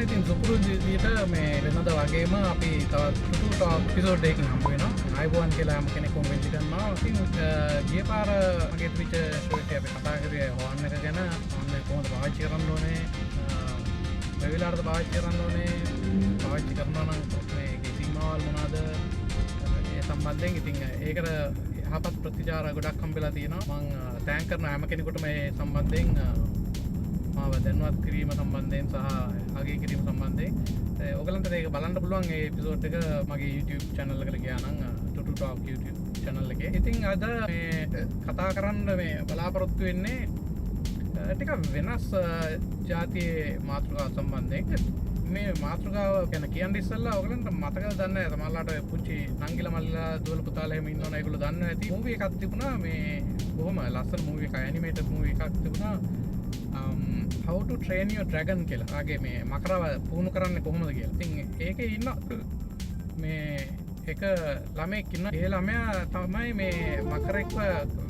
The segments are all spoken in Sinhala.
ඉතින් සුපුරුදු විදියට මේ වෙනද වගේම අපි තවත් ටුටු ටොක් එපිසෝඩ් එකකින් හම්බ වෙනවා. ආයිබෝන් කියලා හැම කෙනෙකුම වෙන්න ගන්නවා. ඉතින් ගිය පාර මගේ ට්විච් ෂෝ එකේ අපි කතා කරේ හෝන් එක ගැන. හෝන් එක කොහොමද පාවිච්චි කරන්න ඕනේ? මේ වෙලාවට පාවිච්චි කරන්න ඕනේ. පාවිච්චි කරනවා නම් මේකේ සීමාවල් මොනවාද? ඒ සම්බන්ධයෙන් ඉතින් ඒකට යහපත් ප්‍රතිචාර ගොඩක් හම්බෙලා තියෙනවා. මම තෑන්ක් කරන හැම කෙනෙකුටම මේ සම්බන්ධයෙන් මාව දැනුවත් කිරීම සම්බන්ධයෙන් සහ අගය කිරීම සම්බන්ධයෙන් ඔයගලන්ට ඒක බලන්න පුළුවන් ඒ එපිසෝඩ් එක මගේ YouTube channel එකට ගියා නම් ටුටු ටොක් YouTube channel එකේ. ඉතින් අද මේ කතා කරන්න මේ බලාපොරොත්තු වෙන්නේ ටිකක් වෙනස් ජාතියේ මාතෘකාව සම්බන්ධයෙන්. මේ මාතෘකාව ගැන කියන්න ඉස්සෙල්ලා ඔයගලන්ට මතකද දන්නේ නැහැ සමහරලාට පුංචි නංගිලා මල්ලිලා දුවල පුතාලා එහෙම ඉන්නවනේ ඒගොල්ලෝ දන්නේ නැති මූවි එකක් තිබුණා මේ බොහොම ලස්සන මූවි එකක් ඇනිමේටඩ් මූවි එකක් තිබුණා How to Train Your Dragon කියලා. ආගේ මේ මකරව පුහුණු කරන්නේ කොහොමද කියලා. ඉතින් ඒකේ ඉන්න මේ එක ළමෙක් ඉන්න. ඒ ළමයා තමයි මේ මකරෙක්ව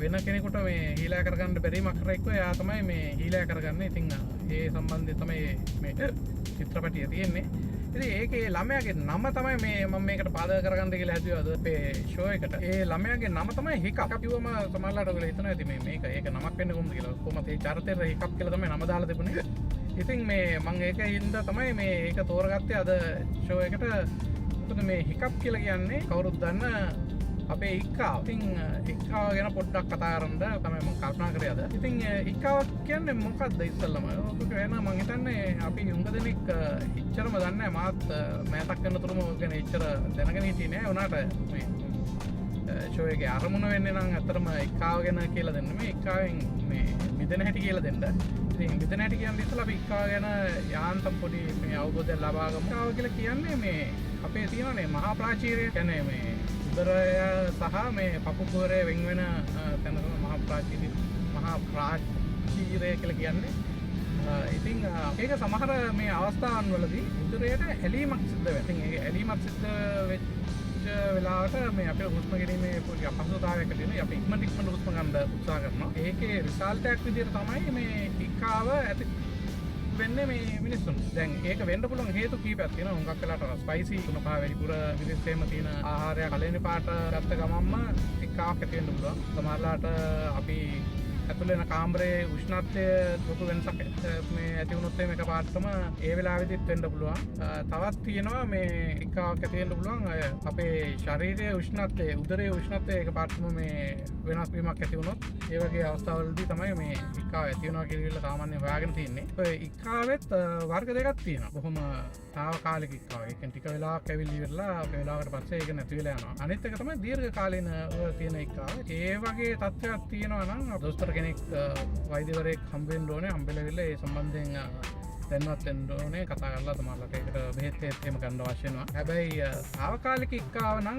වෙන කෙනෙකුට මේ හීලා කරගන්න බැරි මකරෙක්ව එයා තමයි මේ හීලා කරගන්නේ. ඉතින් ඒ සම්බන්ධය තමයි මේ චිත්‍රපටිය තියෙන්නේ. ඉතින් ඒකේ ළමයාගේ නම තමයි මේ මම මේකට පාදක කරගන්න කියලා හැදුවා අද අපේ ෂෝ එකට. ඒ ළමයාගේ නම තමයි හිකප්. කිව්වම සමහරවිට ඔයගොල්ලෝ හිතනවා ඇති මේක ඒක නමක් වෙන්න කොහොමද කියලා. කොහොමද ඒ චරිතේ හිකප් කියලා තමයි නම දාලා තිබුණේ. ඉතින් මේ මම ඒකින්ද තමයි මේ ඒක තෝරගත්තේ අද ෂෝ එකට. මොකද මේ හිකප් කියලා කියන්නේ කවුරුත් දන්න අපේ ඉක්කාව. ඉතින් ඉක්කාව ගැන පොඩ්ඩක් කතා කරන්න තමයි මම කල්පනා කරේ අද. ඉතින් ඉක්කාව කියන්නේ මොකක්ද ඉස්සෙල්ලාම? ඔක වෙන මම හිතන්නේ අපි උඟ දෙනෙක් ඉච්චරම දන්නේ නැහැ. මාත් මෑතක් කරනතුරුම ඔය ගැන ඉච්චර දැනගෙන හිටියේ නෑ. උනාට මේ ෂෝ එකේ අරමුණ වෙන්නේ නම් අතරම ඉක්කාව ගැන කියලා දෙන්න. මේ ඉක්කාවෙන් මේ මිදෙන හැටි කියලා දෙන්න. ඉතින් මිදෙන හැටි කියන්නේ ඉස්සෙල්ලා අපි ඉක්කාව ගැන යාන්තම් පොඩි මේ අවබෝධයක් ලබා ගමු. ඉක්කාව කියලා කියන්නේ මේ අපේ තියෙනනේ මහා ප්‍රාචීරය කියන්නේ මේ උදරය සහ මේ පපු කුහරය වෙන් වෙන තැන තමයි මහා ප්‍රාචීරය කියලා කියන්නේ. ඉතින් ඒක සමහර මේ අවස්ථාවන් වලදී උදරයට ඇලීමක් සිද්ධ වෙනවා. ඉතින් ඒ ඇලීමක් සිද්ධ වෙච්ච වෙලාවට මේ අපේ හුස්ම ගැනීමේ පොඩි අපහසුතාවයක් තියෙනවා. අපි ඉක්මනට හුස්ම ගන්න උත්සාහ කරනවා. ඒකේ රිසල්ට් එකක් විදිහට තමයි මේ ඉක්කාව ඇති වෙන්නේ මේ මිනිස්සුන්. දැන් ඒක වෙන්න පුළුවන් හේතු කීපයක් තියෙනවා. හුඟක් වෙලාවට ස්පයිසි තුන පහ වැඩිපුර විදිහටම තියෙන ආහාරයක් කලින් පාට ගත්ත ගමන්ම ඉක්කාවක් ඇති වෙන්න පුළුවන්. සමහරලාට අපි ඇතුළේ යන කාමරයේ උෂ්ණත්වය ලොකු වෙනසක් මේ ඇති වුණොත් මේක පාටම ඒ වෙලාවෙදිත් වෙන්න පුළුවන්. තවත් තියෙනවා මේ ඉක්කාවක් ඇති වෙන්න පුළුවන් අපේ ශරීරයේ උෂ්ණත්වය, උදරයේ උෂ්ණත්වය ඒක පාටම මේ වෙනස් වීමක් ඇති වුණොත් ඒ වගේ අවස්ථාවලදී තමයි මේ ඉක්කාව ඇති වෙනවා කියලා සාමාන්‍යයෙන් හොයාගෙන තියෙන්නේ. ඔය ඉක්කාවෙත් වර්ග දෙකක් තියෙනවා. බොහොම තාවකාලික ඉක්කාව. ඒ කියන්නේ ටික වෙලාවක් ඇවිල්ලි ඉවරලා අපේ වෙලාවකට පස්සේ ඒක නැති වෙලා යනවා. අනිත් එක තමයි දීර්ඝ කාලීන තියෙන ඉක්කාව. ඒ වගේ තත්ත්වයක් තියෙනවා නම් දොස්තර කෙනෙක් වෛද්‍යවරයෙක් හම්බෙන්න ඕනේ. හම්බෙලවිල්ලා ඒ සම්බන්ධයෙන් දැනුවත් වෙන්න ඕනේ. කතා කරලා තමයිලට ඒකට බෙහෙත් එහෙම ගන්න අවශ්‍ය වෙනවා. හැබැයි තාවකාලික ඉක්කාව නම්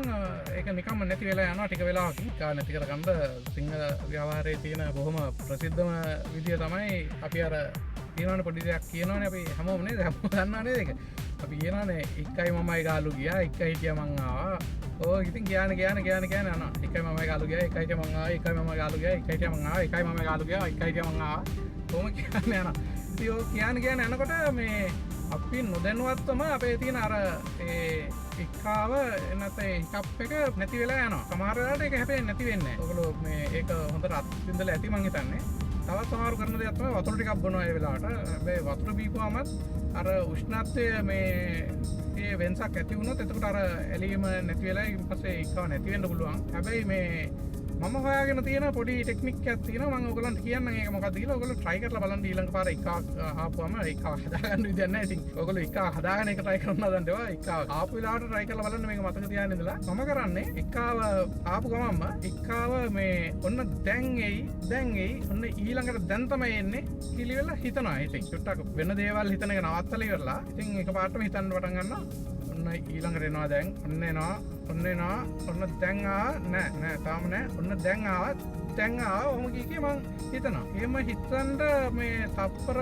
ඒක නිකම්ම නැති වෙලා යනවා ටික වෙලාවකින්. ඉක්කාව නැති කරගන්න සිංහල ව්‍යවහාරයේ තියෙන බොහොම ප්‍රසිද්ධම විදිය තමයි අපි අර කියනවනේ පොඩි දෙයක් කියනවනේ අපි හැමෝම නේද? හැමෝම දන්නවා නේද ඒක? අපි කියනවනේ එකයි මමයි ගාලු ගියා, එකයි හිටියා මං ආවා. ඕ ඉතින් ගියාන යනවා. එකයි මමයි ගාලු ගියා, එකයි හිටියා මං ආවා, එකයි මමයි ගාලු ගියා, එකයි හිටියා මං ආවා, එකයි මමයි ගාලු ගියා, එකයි හිටියා මං ආවා. කොහොම කියන්නේ යනවා. ඉතින් ඔය කියන යනකොට මේ අපි නොදැනුවත්වම අපේ තියෙන අර ඒ ඉක්කාව නැත්නම් හිකප් එක නැති වෙලා යනවා. සමහර වෙලාවට ඒක හැපෙන්නේ නැති වෙන්නේ නැහැ. ඔයගොල්ලෝ මේ ඒක හොඳට අත්විඳලා ඇති මං හිතන්නේ. තවත් සමහරු කරන දෙයක් තමයි වතුර ටිකක් බොනවා ඒ වෙලාවට. හැබැයි වතුර බීපුවාමත් අර උෂ්ණත්වය මේ ඒ වෙනසක් ඇති වුණොත් එතකොට අර ඇලීම නැති වෙලා ඊට පස්සේ ඉක්කාව නැති වෙන්න පුළුවන්. හැබැයි මේ මම හොයාගෙන තියෙන පොඩි ටෙක්නික් එකක් තියෙනවා. මම ඔයගලන්ට කියන්නම් ඒක මොකක්ද කියලා. ඔයගොල්ලෝ try කරලා බලන්න ඊළඟ පාර ඉක්කාව ආපුවම ඉක්කාව හදාගන්න විදියක් නැහැ. ඉතින් ඔයගොල්ලෝ ඉක්කාව හදාගෙන ඒක try කරන්න හදන්න ඒවා. ඉක්කාව ආපු වෙලාවට try කරලා බලන්න මේක මතක තියාගෙන ඉඳලා. මම කරන්නේ ඉක්කාව ආපු ගමන්ම ඉක්කාව මේ ඔන්න දැන් එයි ඔන්න ඊළඟට දැන් තමයි එන්නේ කිලිවෙලා හිතනවා. ඉතින් චුට්ටක් වෙන දේවල් හිතන එක නවත්තලා ඉවරලා ඉතින් එකපාරටම හිතන්න පටන් ගන්නවා. ඔන්න ඊළඟට එනවා දැන් ඔන්න එනවා ඔන්න දැන් නෑ තාම නෑ ඔන්න දැන් ආවා ඔහොම කීකේ මං හිතනවා. එහෙම හිතනද මේ තප්පර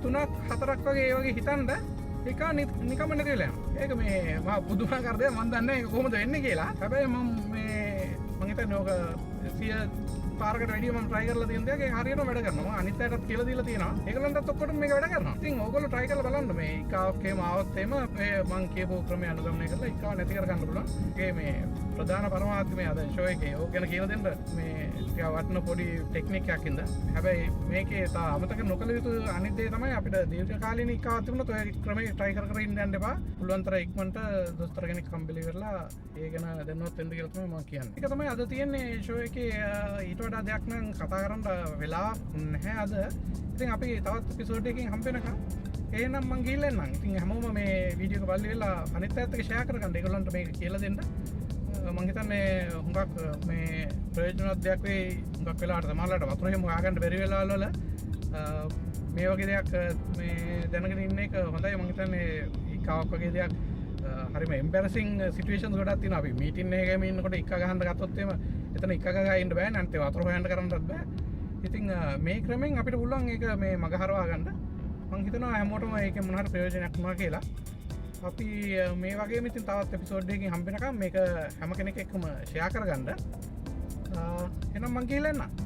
3ක් 4ක් වගේ ඒ වගේ හිතනද ඒක නිකම්ම නැති වෙලා යනවා. ඒක මේ මහා පුදුමාකාර දෙයක්. මම දන්නේ ඒක කොහොමද වෙන්නේ කියලා. හැබැයි මම හිතන්නේ ඕක පාරකට වැඩිය මම try කරලා තියෙන දෙයක් ඒක හරියටම වැඩ කරනවා. අනිත් අයටත් කියලා දීලා තියෙනවා. ඒගොල්ලන්ටත් ඔක්කොටම මේක වැඩ කරනවා. ඉතින් ඕගොල්ලෝ try කරලා බලන්න මේ ඉකාවක් එහෙම ආවොත් එහෙම මම කියපු ක්‍රමය අනුගමනය කරලා ඉකාව නැති කර ගන්න පුළුවන්. ඒ මේ ප්‍රධාන පරමාර්ථය මේ අද ෂෝ එකේ ඕක ගැන කියලා දෙන්න මේ ටික වටන පොඩි ටෙක්නික් එකක් ඉඳ. හැබැයි මේකේ තා අමතක නොකළ යුතු අනිත් දේ තමයි අපිට දීර්ඝකාලීන ඉකාවක් තිබුණොත් ඔය ක්‍රමේ try කර කර ඉන්න යන්න එපා. පුළුවන් තරම් ඉක්මනට දොස්තර කෙනෙක් හම්බෙලි කරලා ඒ ගැන දැනුවත් වෙන්න කියලා තමයි මම කියන්නේ. ඒක තමයි අද තියෙන්නේ ෂෝ එකේ ඊට වඩා දෙයක් නම් කතා කරන්න වෙලා නැහැ අද. ඉතින් අපි තවත් එපිසෝඩ් එකකින් හම්බ වෙනකම් එහෙනම් මං ගිහිල්ලා එන්නම්. ඉතින් හැමෝම මේ වීඩියෝ එක බලලා ඉවරලා අනිත් අයත් එක්ක ෂෙයා කරගන්න. ඒගොල්ලන්ට මේක කියලා දෙන්න. මං හිතන්නේ හුඟක් මේ ප්‍රයෝජනවත් දෙයක් වෙයි. හුඟක් වෙලාවට සමහරවිට වතුර එහෙම හොයාගන්න බැරි වෙලාවල් වල මේ වගේ දෙයක් මේ දැනගෙන ඉන්න එක හොඳයි. මං හිතන්නේ ඉකාවක් වගේ දෙයක් හරිම එම්බැරසිං සිටුේෂන්ස් ගොඩක් තියෙනවා. අපි මීටින් එකකම ඉන්නකොට ඉක්ක ගහන්න ගත්තොත් එහෙම එතන ඉක්ක ගහලා ඉන්න බෑ. නැත්නම් වතුර හොයන්න කරන්නත් බෑ. ඉතින් මේ ක්‍රමෙන් අපිට පුළුවන් ඒක මේ මග හරවා ගන්න. මං හිතනවා හැමෝටම ඒකෙන් මොන හරි ප්‍රයෝජනයක් වුණා කියලා. අපි මේ වගේම ඉතින් තවත් එපිසෝඩ් එකකින් හම්බ වෙනකම් මේක හැම කෙනෙක් එක්කම ෂෙයා කරගන්න. එහෙනම් මං ගිහලා එන්න.